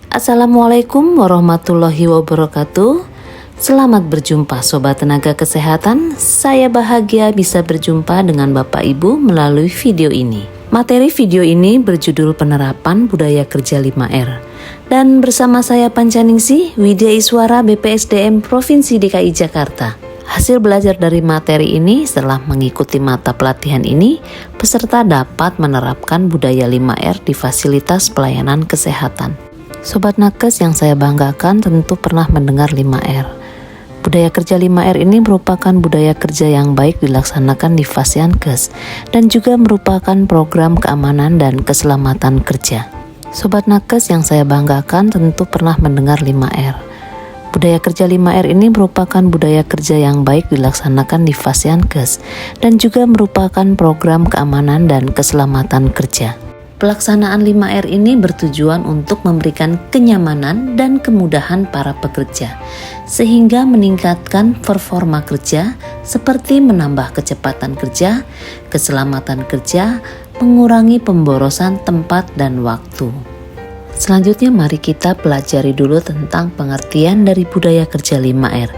Assalamualaikum warahmatullahi wabarakatuh. Selamat berjumpa Sobat Tenaga Kesehatan. Saya bahagia bisa berjumpa dengan Bapak Ibu melalui video ini. Materi video ini berjudul Penerapan Budaya Kerja 5R. Dan bersama saya Pancaningsih, Widya Iswara BPSDM Provinsi DKI Jakarta. Hasil belajar dari materi ini setelah mengikuti mata pelatihan ini, peserta dapat menerapkan budaya 5R di fasilitas pelayanan kesehatan. Sobat Nakes yang saya banggakan tentu pernah mendengar 5R. Budaya kerja 5R ini merupakan budaya kerja yang baik dilaksanakan di Fasyankes dan juga merupakan program keamanan dan keselamatan kerja. Sobat Nakes yang saya banggakan tentu pernah mendengar 5R. Budaya kerja 5R ini merupakan budaya kerja yang baik dilaksanakan di Fasyankes dan juga merupakan program keamanan dan keselamatan kerja. Pelaksanaan 5R ini bertujuan untuk memberikan kenyamanan dan kemudahan para pekerja, sehingga meningkatkan performa kerja seperti menambah kecepatan kerja, keselamatan kerja, mengurangi pemborosan tempat dan waktu. Selanjutnya mari kita pelajari dulu tentang pengertian dari budaya kerja 5R.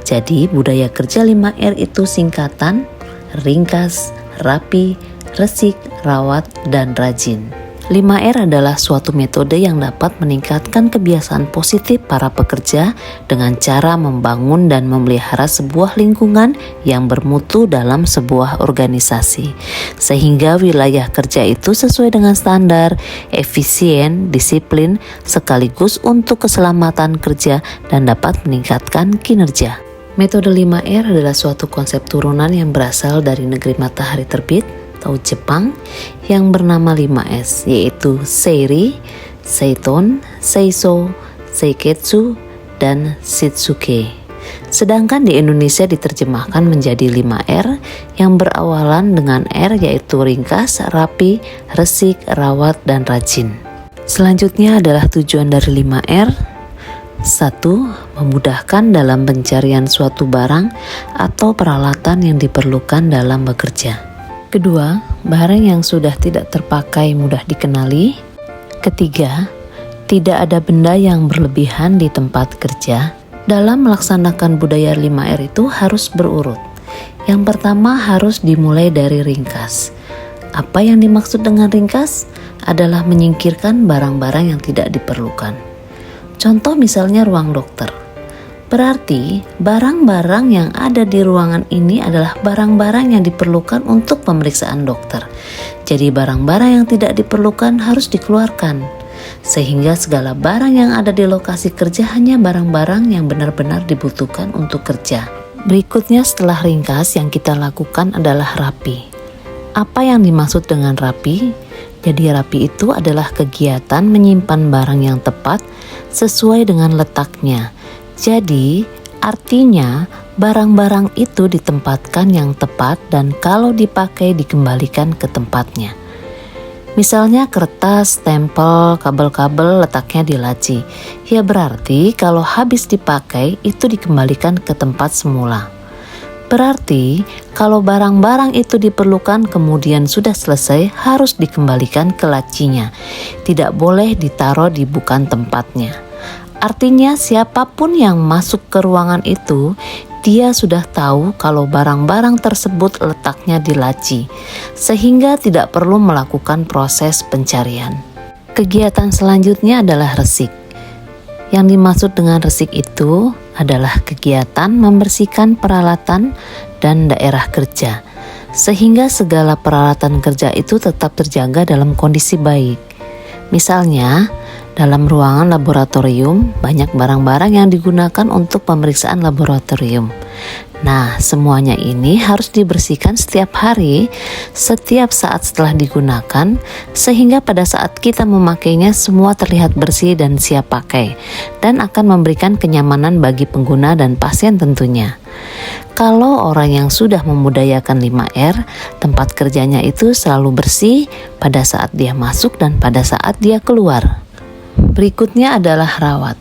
Jadi budaya kerja 5R itu singkatan, ringkas, rapi, resik, rawat, dan rajin. 5R adalah suatu metode yang dapat meningkatkan kebiasaan positif para pekerja dengan cara membangun dan memelihara sebuah lingkungan yang bermutu dalam sebuah organisasi, sehingga wilayah kerja itu sesuai dengan standar, efisien, disiplin, sekaligus untuk keselamatan kerja dan dapat meningkatkan kinerja. Metode 5R adalah suatu konsep turunan yang berasal dari negeri matahari terbit atau Jepang yang bernama 5S, yaitu Seiri, Seiton, Seiso, Seiketsu, dan Shitsuke. Sedangkan di Indonesia diterjemahkan menjadi 5R yang berawalan dengan R, yaitu ringkas, rapi, resik, rawat, dan rajin. Selanjutnya adalah tujuan dari 5R. 1. Memudahkan dalam pencarian suatu barang atau peralatan yang diperlukan dalam bekerja. Kedua, barang yang sudah tidak terpakai mudah dikenali. Ketiga, tidak ada benda yang berlebihan di tempat kerja. Dalam melaksanakan budaya 5R itu harus berurut. Yang pertama harus dimulai dari ringkas. Apa yang dimaksud dengan ringkas? Adalah menyingkirkan barang-barang yang tidak diperlukan. Contoh misalnya ruang dokter. Berarti barang-barang yang ada di ruangan ini adalah barang-barang yang diperlukan untuk pemeriksaan dokter. Jadi barang-barang yang tidak diperlukan harus dikeluarkan. Sehingga segala barang yang ada di lokasi kerja hanya barang-barang yang benar-benar dibutuhkan untuk kerja. Berikutnya setelah ringkas yang kita lakukan adalah rapi. Apa yang dimaksud dengan rapi? Jadi rapi itu adalah kegiatan menyimpan barang yang tepat sesuai dengan letaknya. Jadi, artinya barang-barang itu ditempatkan yang tepat dan kalau dipakai dikembalikan ke tempatnya. Misalnya kertas, stempel, kabel-kabel letaknya di laci. Ya berarti kalau habis dipakai itu dikembalikan ke tempat semula. Berarti kalau barang-barang itu diperlukan kemudian sudah selesai harus dikembalikan ke lacinya. Tidak boleh ditaruh di bukan tempatnya. Artinya siapapun yang masuk ke ruangan itu, dia sudah tahu kalau barang-barang tersebut letaknya di laci, sehingga tidak perlu melakukan proses pencarian. Kegiatan selanjutnya adalah resik. Yang dimaksud dengan resik itu adalah kegiatan membersihkan peralatan dan daerah kerja, sehingga segala peralatan kerja itu tetap terjaga dalam kondisi baik. Misalnya, dalam ruangan laboratorium, banyak barang-barang yang digunakan untuk pemeriksaan laboratorium. Nah, semuanya ini harus dibersihkan setiap hari, setiap saat setelah digunakan, sehingga pada saat kita memakainya semua terlihat bersih dan siap pakai, dan akan memberikan kenyamanan bagi pengguna dan pasien tentunya. Kalau orang yang sudah memudayakan 5R, tempat kerjanya itu selalu bersih pada saat dia masuk dan pada saat dia keluar. Berikutnya adalah rawat.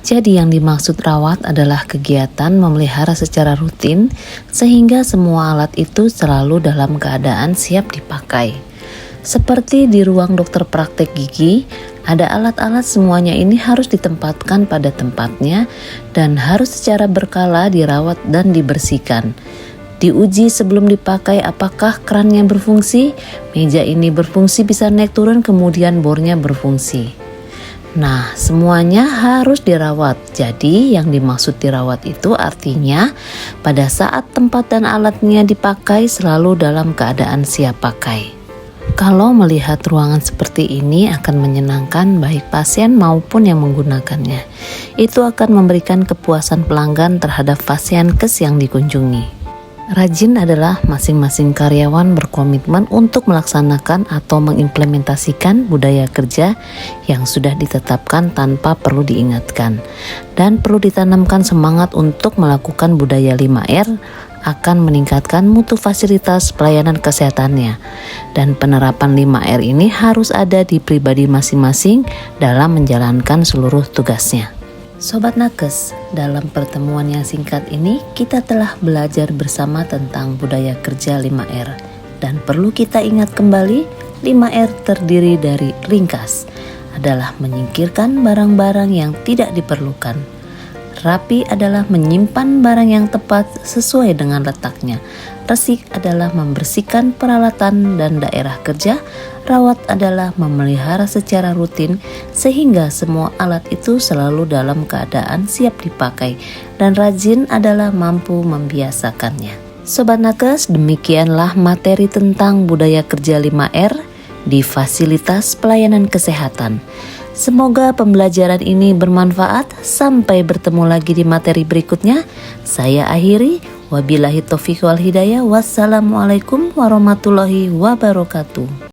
Jadi yang dimaksud rawat adalah kegiatan memelihara secara rutin sehingga semua alat itu selalu dalam keadaan siap dipakai. Seperti di ruang dokter praktek gigi, Ada alat-alat, semuanya ini harus ditempatkan pada tempatnya dan harus secara berkala dirawat dan dibersihkan. Diuji sebelum dipakai apakah kerannya berfungsi, meja ini berfungsi, bisa naik turun, kemudian bornya berfungsi. Nah, semuanya harus dirawat. Jadi yang dimaksud dirawat itu artinya pada saat tempat dan alatnya dipakai selalu dalam keadaan siap pakai. Kalau melihat ruangan seperti ini akan menyenangkan baik pasien maupun yang menggunakannya. Itu akan memberikan kepuasan pelanggan terhadap pasienkes yang dikunjungi. Rajin adalah masing-masing karyawan berkomitmen untuk melaksanakan atau mengimplementasikan budaya kerja yang sudah ditetapkan tanpa perlu diingatkan. Dan perlu ditanamkan semangat untuk melakukan budaya 5R akan meningkatkan mutu fasilitas pelayanan kesehatannya. Dan penerapan 5R ini harus ada di pribadi masing-masing dalam menjalankan seluruh tugasnya. Sobat Nakes, dalam pertemuan yang singkat ini kita telah belajar bersama tentang budaya kerja 5R. Dan perlu kita ingat kembali, 5R terdiri dari ringkas, adalah menyingkirkan barang-barang yang tidak diperlukan. Rapi adalah menyimpan barang yang tepat sesuai dengan letaknya. Resik adalah membersihkan peralatan dan daerah kerja. Rawat adalah memelihara secara rutin sehingga semua alat itu selalu dalam keadaan siap dipakai. Dan rajin adalah mampu membiasakannya. Sobat Nakes, demikianlah materi tentang budaya kerja 5R di fasilitas pelayanan kesehatan. Semoga pembelajaran ini bermanfaat. Sampai bertemu lagi di materi berikutnya. Saya akhiri. Wabillahi taufiq wal hidayah. Wassalamualaikum warahmatullahi wabarakatuh.